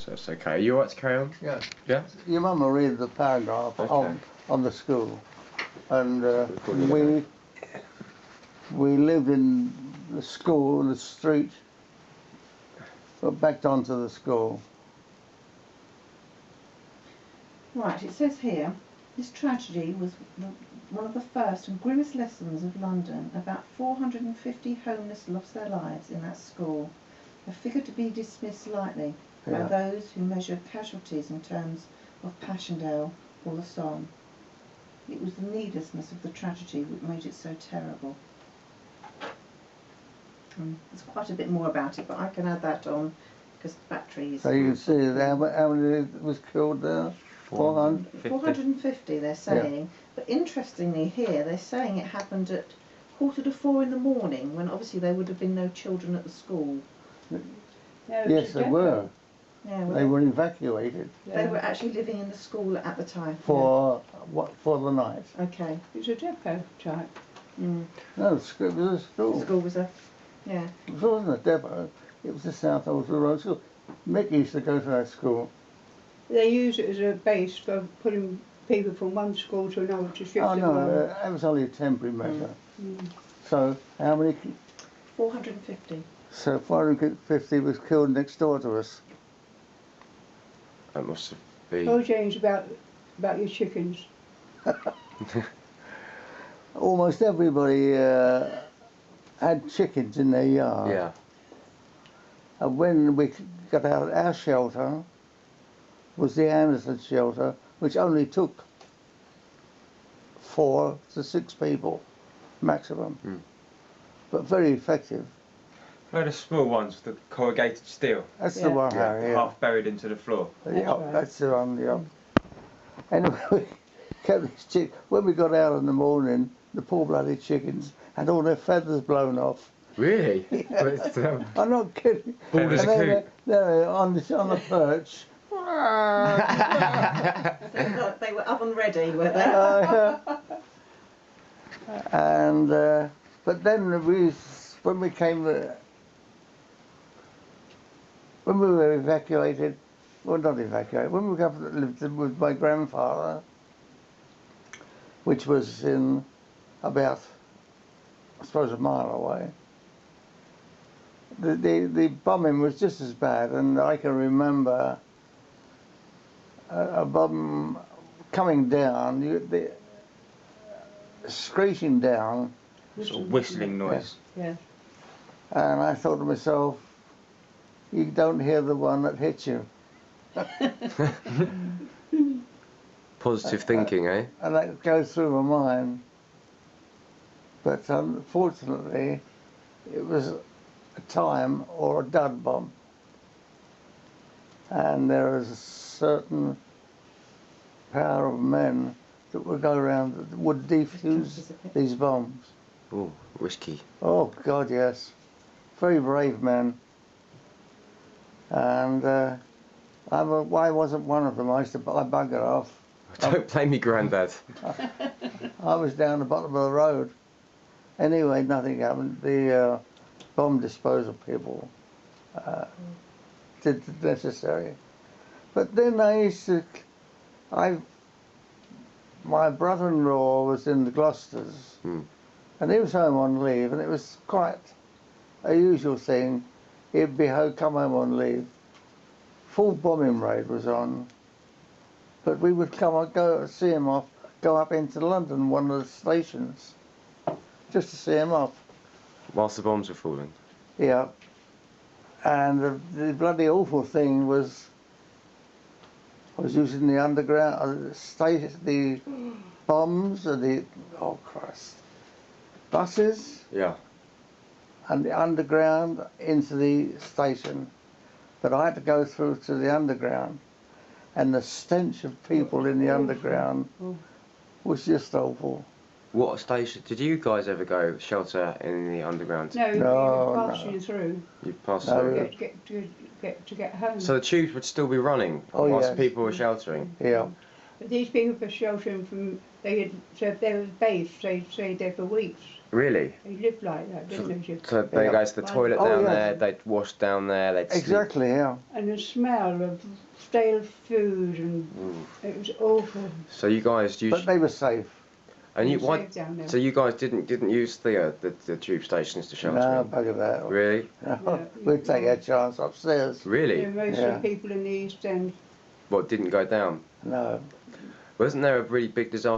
So it's okay. Are you alright to carry on? Yeah. Yeah? Your mum will read the paragraph on the school. And we lived in the school, the street, but backed onto the school. Right, it says here, this tragedy was one of the first and grimmest lessons of London. About 450 homeless lost their lives in that school, a figure to be dismissed lightly by those who measure casualties in terms of Passchendaele or the Somme. It was the needlessness of the tragedy which made it so terrible. There's quite a bit more about it, but I can add that on because the batteries. So you can see how many was killed there? 450 they're saying, but interestingly here they're saying it happened at 3:45 in the morning when obviously there would have been no children at the school. No, Yes, they were. Yeah, well, They were evacuated. They were actually living in the school at the time. For for the night. Okay. It was a depot type. Mm. No, it was a school. The school was a, It wasn't a depot. It was the South Ulster Road School. Mick used to go to that school. They used it as a base for putting people from one school to another to shift them around. That was only a temporary measure. So how many? 450. So 450 was killed next door to us. That must have been. Oh, James, about your chickens. Almost everybody had chickens in their yard. Yeah. And when we got out, our shelter was the Anderson shelter, which only took 4 to 6 people maximum, but very effective. The small ones, the corrugated steel. That's the one, Harry. Half buried into the floor. That's the one. Yeah. Anyway, we kept these chickens. When we got out in the morning, the poor bloody chickens had all their feathers blown off. Really? I'm not kidding. Bald as a coot. They're on the perch. They were oven ready, were they? And but then when we came, when we were evacuated, well, not evacuated, when we lived with my grandfather, which was in about, I suppose, a mile away. The bombing was just as bad, and I can remember a bomb coming down, the screeching down. Sort of whistling noise. Yeah. And I thought to myself, you don't hear the one that hits you. Positive thinking, eh? And that goes through my mind. But unfortunately, it was a time or a dud bomb. And there is a certain power of men that would go around that would defuse these bombs. Oh, risky. Oh, God, yes. Very brave men. And I wasn't one of them. I buggered off. Don't blame me, Grandad. I was down the bottom of the road. Anyway, nothing happened. The bomb disposal people did the necessary. But then I used to, my brother-in-law was in the Gloucesters, and he was home on leave, and it was quite a usual thing. He'd come home on leave. Full bombing raid was on, but we would go see him off, go up into London, one of the stations, just to see him off. Whilst the bombs were falling? Yeah. And the bloody awful thing was, I was using the underground, the bombs, and oh Christ, buses. Yeah. And the underground into the station. But I had to go through to the underground, and the stench of people in the underground was just awful. What station? Did you guys ever go shelter in the underground? No, you were passing through. You passed through? To get home. So the tubes would still be running whilst people were sheltering? Yeah. But these people were sheltering from, they were based, they stayed there for weeks. Really? They lived like that, didn't they? So they Yeah. go to the toilet Oh, down yeah. there, they'd wash down there, they'd sleep. Exactly, yeah. And the smell of stale food, and it was awful. So you guys used... But they were safe. And you, They why, saved down there. so you guys didn't use the tube stations to shelter No, in? bugger that. Really? Yeah, We'd take our chance upstairs. Really? Most Yeah. of the people in the East End. What, didn't go down? No. Wasn't there a really big disaster